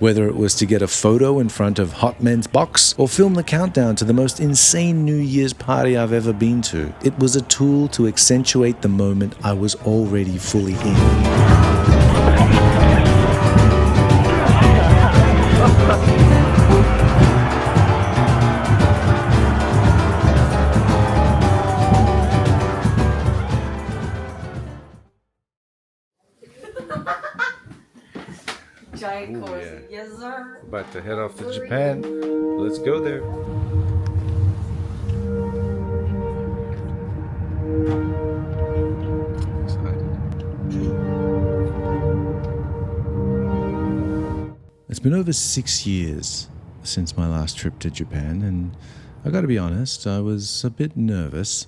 Whether it was to get a photo in front of Hot Men's Box or film the countdown to the most insane New Year's party I've ever been to, it was a tool to accentuate the moment I was already fully in. Giant course. Yeah. Yes, sir. About to head off to Japan. Let's go there. It's been over 6 years since my last trip to Japan, and I gotta be honest, I was a bit nervous.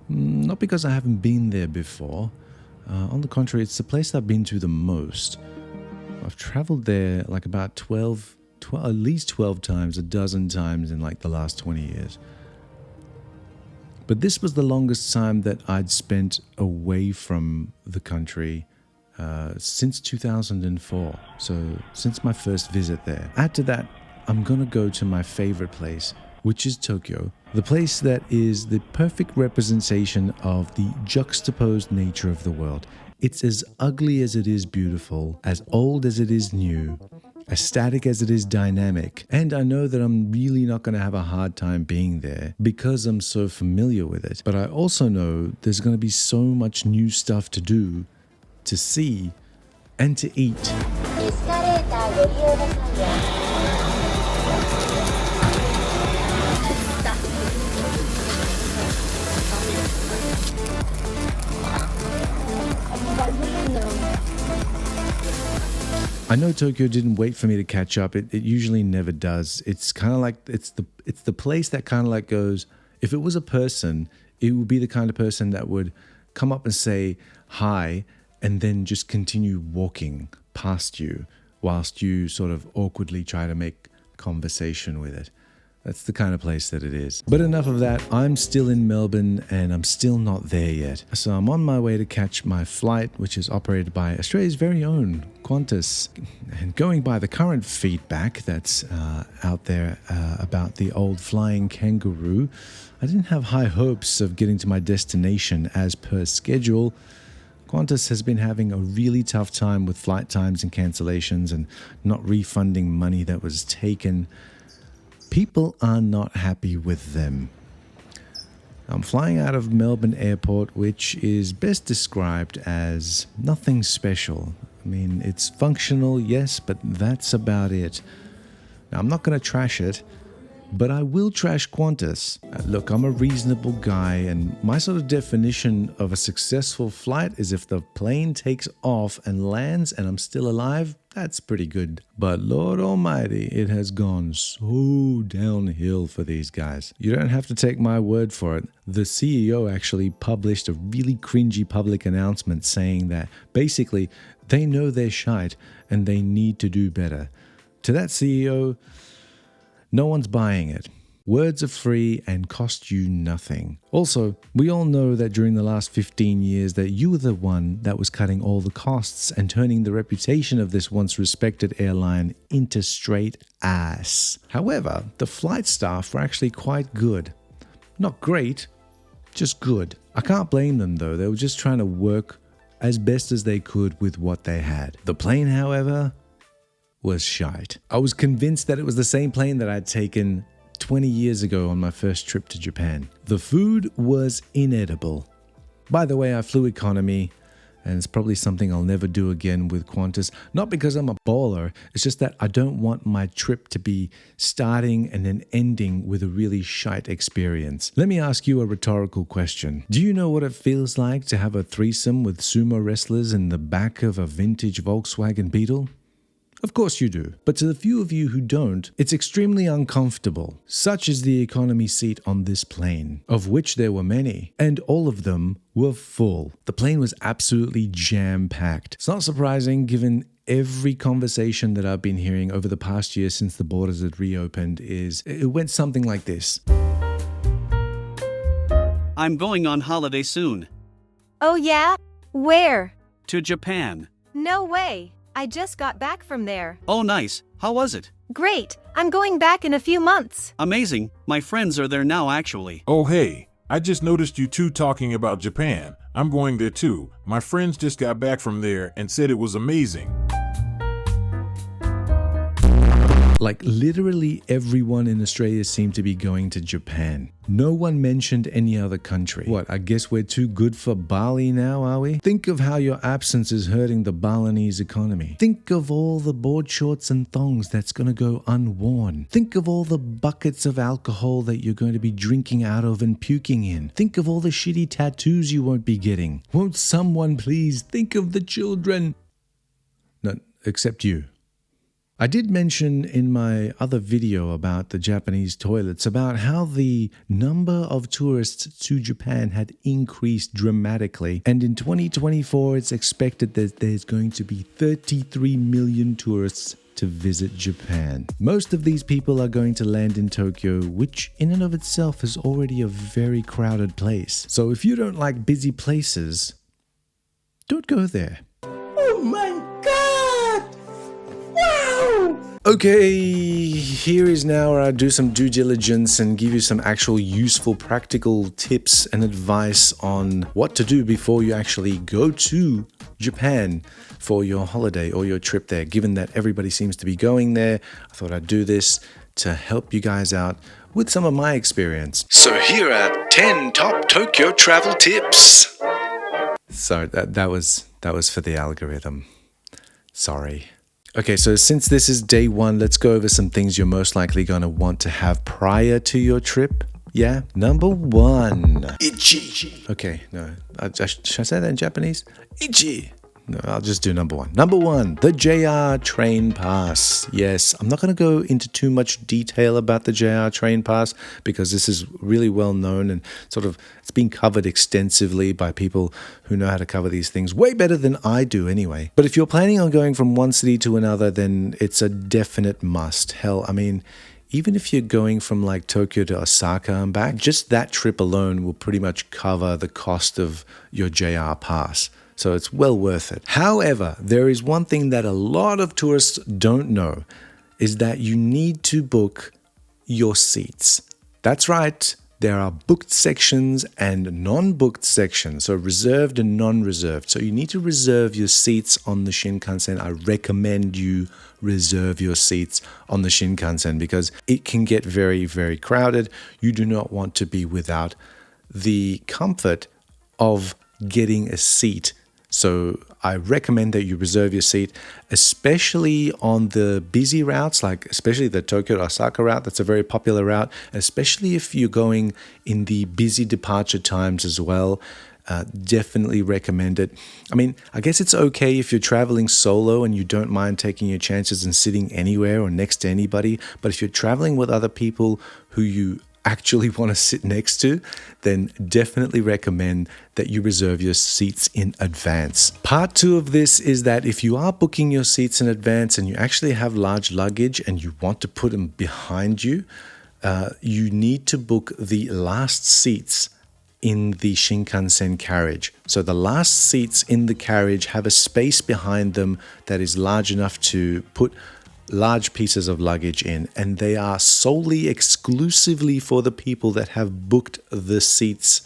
Not because I haven't been there before. On the contrary, it's the place I've been to the most. I've traveled there like about 12, at least 12 times, a dozen times in like the last 20 years. But this was the longest time that I'd spent away from the country since 2004. So since my first visit there. Add to that, I'm gonna go to my favorite place, which is Tokyo. The place that is the perfect representation of the juxtaposed nature of the world. It's as ugly as it is beautiful, as old as it is new, as static as it is dynamic. And I know that I'm really not going to have a hard time being there because I'm so familiar with it. But I also know there's going to be so much new stuff to do, to see, and to eat. I know Tokyo didn't wait for me to catch up. It usually never does. It's kind of like it's the place that kind of like goes, if it was a person, it would be the kind of person that would come up and say hi and then just continue walking past you whilst you sort of awkwardly try to make conversation with it. That's the kind of place that it is. But enough of that. I'm still in Melbourne and I'm still not there yet. So I'm on my way to catch my flight, which is operated by Australia's very own Qantas. And going by the current feedback that's out there about the old flying kangaroo, I didn't have high hopes of getting to my destination as per schedule. Qantas has been having a really tough time with flight times and cancellations and not refunding money that was taken. People are not happy with them. I'm flying out of Melbourne Airport, which is best described as nothing special. I mean, it's functional, yes, but that's about it. Now, I'm not going to trash it, but I will trash Qantas. Look, I'm a reasonable guy, and my sort of definition of a successful flight is if the plane takes off and lands and I'm still alive, that's pretty good. But Lord Almighty, it has gone so downhill for these guys. You don't have to take my word for it. The CEO actually published a really cringy public announcement saying that basically they know they're shite and they need to do better. To that CEO, no one's buying it. Words are free and cost you nothing. Also, we all know that during the last 15 years that you were the one that was cutting all the costs and turning the reputation of this once respected airline into straight ass. However, the flight staff were actually quite good. Not great, just good. I can't blame them though. They were just trying to work as best as they could with what they had. The plane, however, was shite. I was convinced that it was the same plane that I'd taken 20 years ago on my first trip to Japan. The food was inedible. By the way, I flew economy, and it's probably something I'll never do again with Qantas. Not because I'm a baller, it's just that I don't want my trip to be starting and then ending with a really shite experience. Let me ask you a rhetorical question. Do you know what it feels like to have a threesome with sumo wrestlers in the back of a vintage Volkswagen Beetle? Of course you do. But to the few of you who don't, it's extremely uncomfortable. Such is the economy seat on this plane, of which there were many, and all of them were full. The plane was absolutely jam-packed. It's not surprising given every conversation that I've been hearing over the past year since the borders had reopened it went something like this. I'm going on holiday soon. Oh yeah? Where? To Japan. No way. I just got back from there. Oh, nice. How was it? Great. I'm going back in a few months. Amazing. My friends are there now, actually. Oh hey, I just noticed you two talking about Japan. I'm going there too. My friends just got back from there and said it was amazing. Like literally everyone in Australia seemed to be going to Japan. No one mentioned any other country. What, I guess we're too good for Bali now, are we? Think of how your absence is hurting the Balinese economy. Think of all the board shorts and thongs that's going to go unworn. Think of all the buckets of alcohol that you're going to be drinking out of and puking in. Think of all the shitty tattoos you won't be getting. Won't someone please think of the children? No, except you. I did mention in my other video about the Japanese toilets about how the number of tourists to Japan had increased dramatically, and in 2024 it's expected that there's going to be 33 million tourists to visit Japan. Most of these people are going to land in Tokyo, which in and of itself is already a very crowded place. So if you don't like busy places, don't go there. Oh my God! Wow! Okay, here is now where I do some due diligence and give you some actual useful practical tips and advice on what to do before you actually go to Japan for your holiday or your trip there. Given that everybody seems to be going there, I thought I'd do this to help you guys out with some of my experience. So here are 10 top Tokyo travel tips. Sorry, that was for the algorithm. Sorry. Okay, so since this is day one, let's go over some things you're most likely going to want to have prior to your trip. Yeah? Number one. Ichi. Okay, no. Should I say that in Japanese? Ichi. No, I'll just do number one. Number one, the JR train pass. Yes, I'm not going to go into too much detail about the JR train pass because this is really well known and sort of it's been covered extensively by people who know how to cover these things way better than I do anyway. But if you're planning on going from one city to another, then it's a definite must. Hell, I mean, even if you're going from like Tokyo to Osaka and back, just that trip alone will pretty much cover the cost of your JR pass. So it's well worth it. However, there is one thing that a lot of tourists don't know is that you need to book your seats. That's right. There are booked sections and non-booked sections, so reserved and non-reserved. So you need to reserve your seats on the Shinkansen. I recommend you reserve your seats on the Shinkansen because it can get very, very crowded. You do not want to be without the comfort of getting a seat. So I recommend that you reserve your seat, especially on the busy routes, like especially the Tokyo to Osaka route. That's a very popular route, especially if you're going in the busy departure times as well. Definitely recommend it. I mean, I guess it's okay if you're traveling solo and you don't mind taking your chances and sitting anywhere or next to anybody. But if you're traveling with other people who you actually want to sit next to, then definitely recommend that you reserve your seats in advance. Part two of this is that if you are booking your seats in advance and you actually have large luggage and you want to put them behind you, you need to book the last seats in the Shinkansen carriage. So the last seats in the carriage have a space behind them that is large enough to put large pieces of luggage in, and they are solely exclusively for the people that have booked the seats,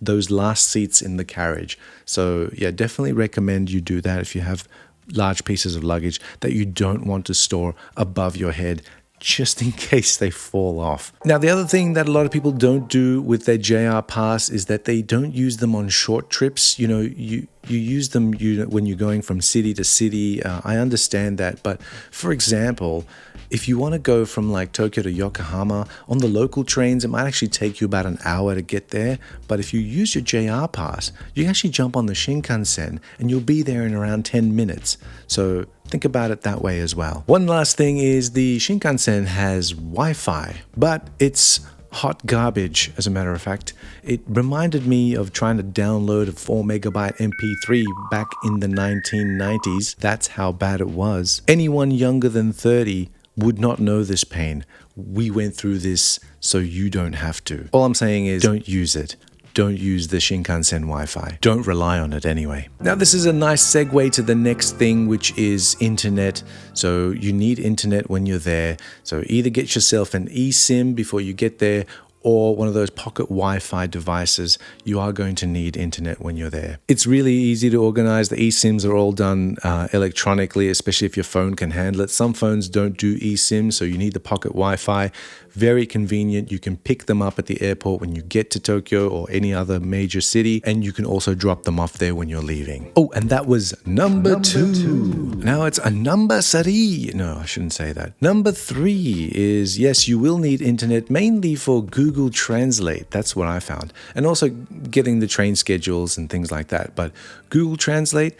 those last seats in the carriage. So yeah, definitely recommend you do that if you have large pieces of luggage that you don't want to store above your head, just in case they fall off. Now, the other thing that a lot of people don't do with their JR pass is that they don't use them on short trips. You know, you use them when you're going from city to city. I understand that. But for example, if you want to go from like Tokyo to Yokohama, on the local trains, it might actually take you about an hour to get there. But if you use your JR pass, you can actually jump on the Shinkansen and you'll be there in around 10 minutes. So think about it that way as well. One last thing is the Shinkansen has Wi-Fi, but it's hot garbage, as a matter of fact. It reminded me of trying to download a 4 megabyte MP3 back in the 1990s. That's how bad it was. Anyone younger than 30 would not know this pain. We went through this, so you don't have to. All I'm saying is don't use it. don't use the Shinkansen Wi-Fi. Don't rely on it anyway. Now this is a nice segue to the next thing, which is internet. So you need internet when you're there. So either get yourself an eSIM before you get there, or one of those pocket Wi-Fi devices. You are going to need internet when you're there. It's really easy to organize. The eSIMs are all done electronically, especially if your phone can handle it. Some phones don't do eSIMs, so you need the pocket Wi-Fi. Very convenient. You can pick them up at the airport when you get to Tokyo or any other major city, and you can also drop them off there when you're leaving. Oh, and that was number two. Now it's a number three. No, I shouldn't say that. Number three is, yes, you will need internet, mainly for Google Translate. That's what I found. And also getting the train schedules and things like that. But Google Translate,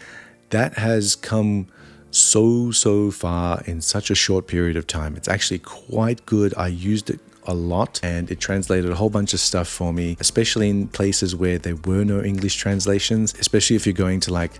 that has come so far in such a short period of time. It's actually quite good. I used it a lot and it translated a whole bunch of stuff for me, especially in places where there were no English translations, especially if you're going to like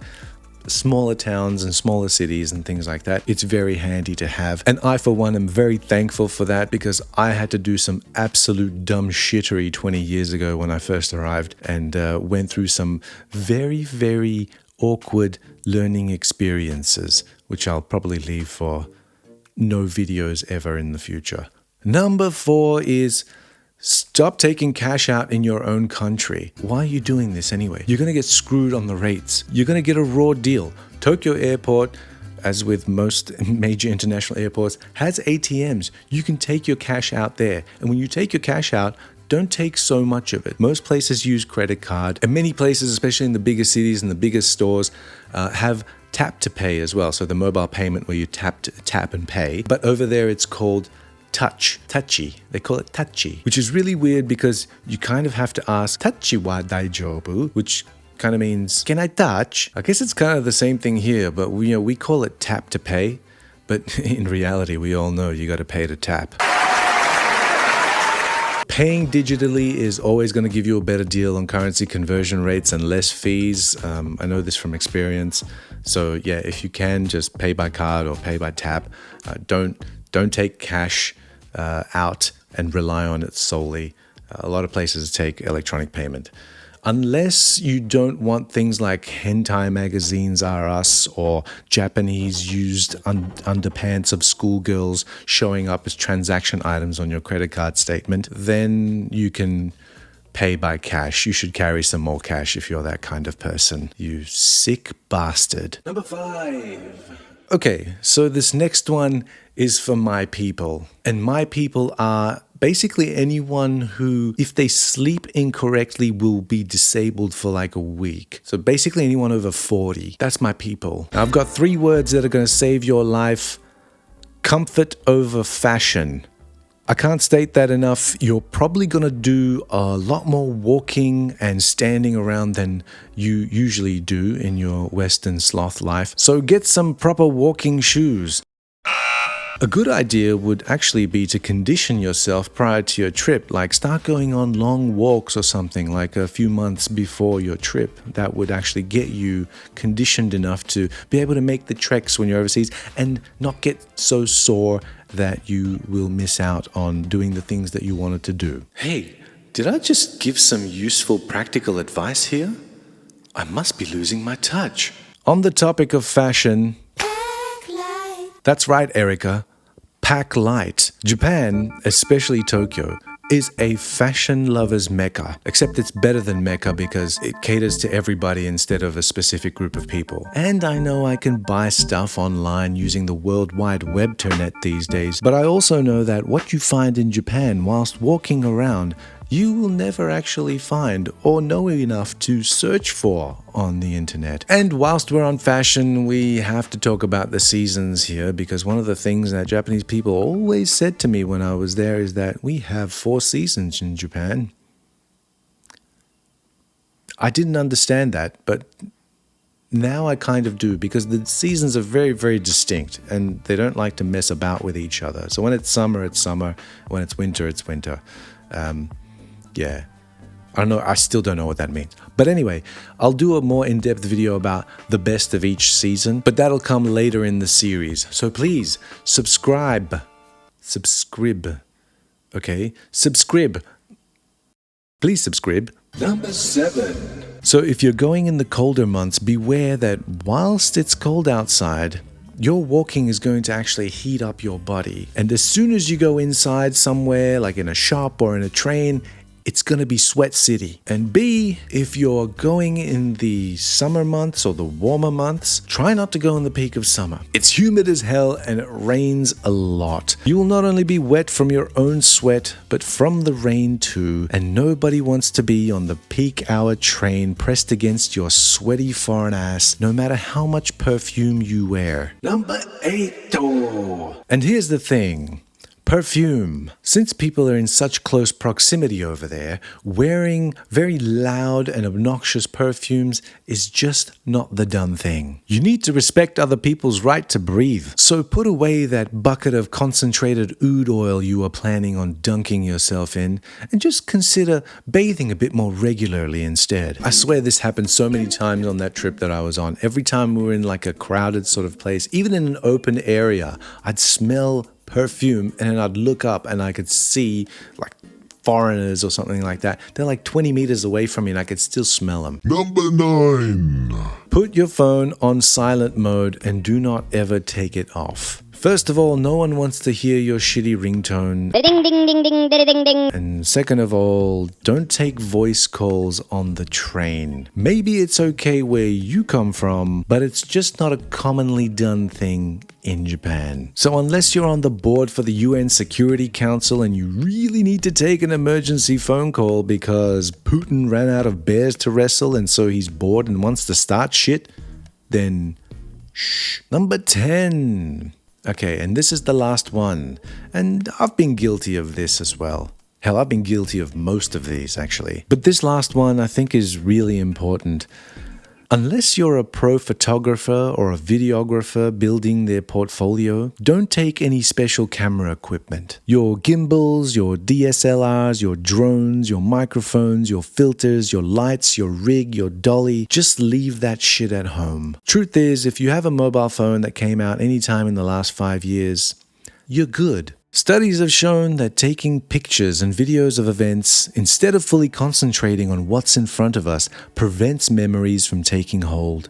smaller towns and smaller cities and things like that. It's very handy to have. And I, for one, am very thankful for that, because I had to do some absolute dumb shittery 20 years ago when I first arrived, and went through some very awkward learning experiences, which I'll probably leave for no videos ever in the future. Number four is stop taking cash out in your own country. Why are you doing this anyway? You're going to get screwed on the rates. You're going to get a raw deal. Tokyo Airport, as with most major international airports, has ATMs. You can take your cash out there. And when you take your cash out, don't take so much of it. Most places use credit card, and many places, especially in the bigger cities and the biggest stores, have tap to pay as well. So the mobile payment where you tap and pay. But over there it's called touchy. They call it touchy, which is really weird because you kind of have to ask touchy wa daijoubu, which kind of means, can I touch? I guess it's kind of the same thing here, but we call it tap to pay. But in reality, we all know you got to pay to tap. Paying digitally is always going to give you a better deal on currency conversion rates and less fees. I know this from experience. So yeah, if you can, just pay by card or pay by tap. Don't take cash out and rely on it solely. A lot of places take electronic payment. Unless you don't want things like hentai magazines are us or Japanese used underpants of schoolgirls showing up as transaction items on your credit card statement, then you can pay by cash. You should carry some more cash if you're that kind of person. You sick bastard. Number 5. Okay, so this next one is for my people. And my people are basically anyone who, if they sleep incorrectly, will be disabled for like a week. So basically anyone over 40. That's my people. Now, I've got 3 words that are going to save your life. Comfort over fashion. I can't state that enough. You're probably going to do a lot more walking and standing around than you usually do in your Western sloth life. So get some proper walking shoes. A good idea would actually be to condition yourself prior to your trip, like start going on long walks or something like a few months before your trip. That would actually get you conditioned enough to be able to make the treks when you're overseas and not get so sore that you will miss out on doing the things that you wanted to do. Hey, did I just give some useful practical advice here? I must be losing my touch. On the topic of fashion... That's right, Erica. Pack light. Japan, especially Tokyo, is a fashion lover's mecca, except it's better than mecca because it caters to everybody instead of a specific group of people. And I know I can buy stuff online using the World Wide Web internet these days, but I also know that what you find in Japan whilst walking around, you will never actually find or know enough to search for on the internet. And whilst we're on fashion, we have to talk about the seasons here, because one of the things that Japanese people always said to me when I was there is that we have 4 seasons in Japan. I didn't understand that, but now I kind of do, because the seasons are very distinct and they don't like to mess about with each other. So when it's summer, it's summer. When it's winter, it's winter. Yeah, I don't know. I still don't know what that means. But anyway, I'll do a more in-depth video about the best of each season, but that'll come later in the series. So please subscribe. Okay? Subscribe. Please subscribe. Number 7. So if you're going in the colder months, beware that whilst it's cold outside, your walking is going to actually heat up your body. And as soon as you go inside somewhere, like in a shop or in a train, it's going to be sweat city. And B, if you're going in the summer months or the warmer months, try not to go in the peak of summer. It's humid as hell and it rains a lot. You will not only be wet from your own sweat, but from the rain too. And nobody wants to be on the peak hour train pressed against your sweaty foreign ass, no matter how much perfume you wear. Number 8. And here's the thing. Perfume. Since people are in such close proximity over there, wearing very loud and obnoxious perfumes is just not the done thing. You need to respect other people's right to breathe. So put away that bucket of concentrated oud oil you are planning on dunking yourself in and just consider bathing a bit more regularly instead. I swear this happened so many times on that trip that I was on. Every time we were in like a crowded sort of place, even in an open area, I'd smell perfume and then I'd look up and I could see like foreigners or something like that. They're like 20 meters away from me and I could still smell them. Number 9. Put your phone on silent mode and do not ever take it off. First of all, no one wants to hear your shitty ringtone. Ding ding ding ding ding ding ding. And second of all, don't take voice calls on the train. Maybe it's okay where you come from, but it's just not a commonly done thing in Japan. So unless you're on the board for the UN Security Council and you really need to take an emergency phone call because Putin ran out of bears to wrestle and so he's bored and wants to start shit, then shh. Number 10. Okay, and this is the last one. And I've been guilty of this as well. Hell, I've been guilty of most of these actually. But this last one I think is really important. Unless you're a pro photographer or a videographer building their portfolio, don't take any special camera equipment. Your gimbals, your DSLRs, your drones, your microphones, your filters, your lights, your rig, your dolly, just leave that shit at home. Truth is, if you have a mobile phone that came out anytime in the last 5 years, you're good. Studies have shown that taking pictures and videos of events instead of fully concentrating on what's in front of us prevents memories from taking hold.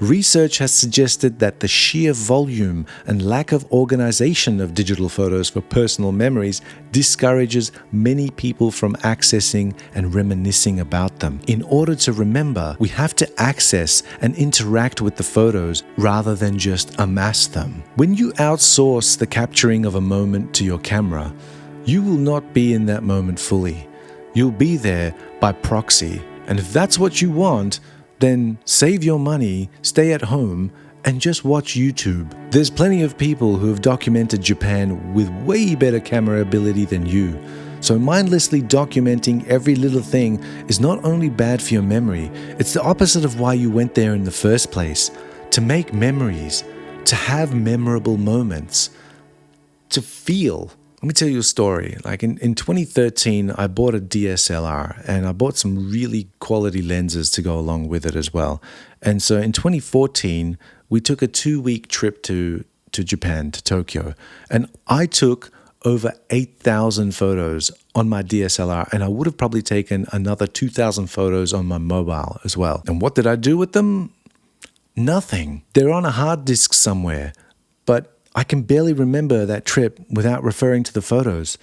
Research has suggested that the sheer volume and lack of organization of digital photos for personal memories discourages many people from accessing and reminiscing about them. In order to remember, we have to access and interact with the photos rather than just amass them. When you outsource the capturing of a moment to your camera, you will not be in that moment fully. You'll be there by proxy. And if that's what you want, then save your money, stay at home, and just watch YouTube. There's plenty of people who have documented Japan with way better camera ability than you. So mindlessly documenting every little thing is not only bad for your memory, it's the opposite of why you went there in the first place. To make memories, to have memorable moments, to feel. Let me tell you a story. Like in 2013, I bought a DSLR and I bought some really quality lenses to go along with it as well. And so in 2014, we took a 2-week trip to Japan, to Tokyo. And I took over 8,000 photos on my DSLR, and I would have probably taken another 2,000 photos on my mobile as well. And what did I do with them? Nothing. They're on a hard disk somewhere, but I can barely remember that trip without referring to the photos.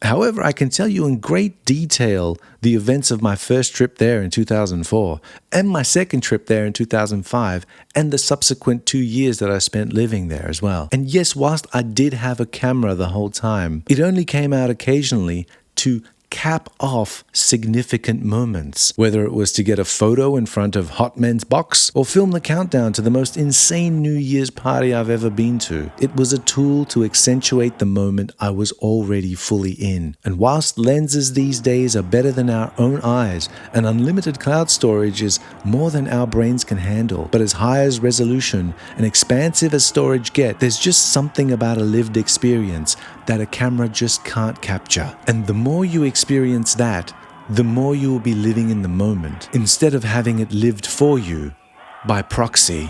However, I can tell you in great detail the events of my first trip there in 2004 and my second trip there in 2005 and the subsequent 2 years that I spent living there as well. And yes, whilst I did have a camera the whole time, it only came out occasionally to cap off significant moments, whether it was to get a photo in front of Hot Men's Box or film the countdown to the most insane New Year's party I've ever been to. It was a tool to accentuate the moment I was already fully in. And whilst lenses these days are better than our own eyes and unlimited cloud storage is more than our brains can handle, but as high as resolution and expansive as storage get, there's just something about a lived experience that a camera just can't capture. And the more you experience that, the more you will be living in the moment, instead of having it lived for you by proxy.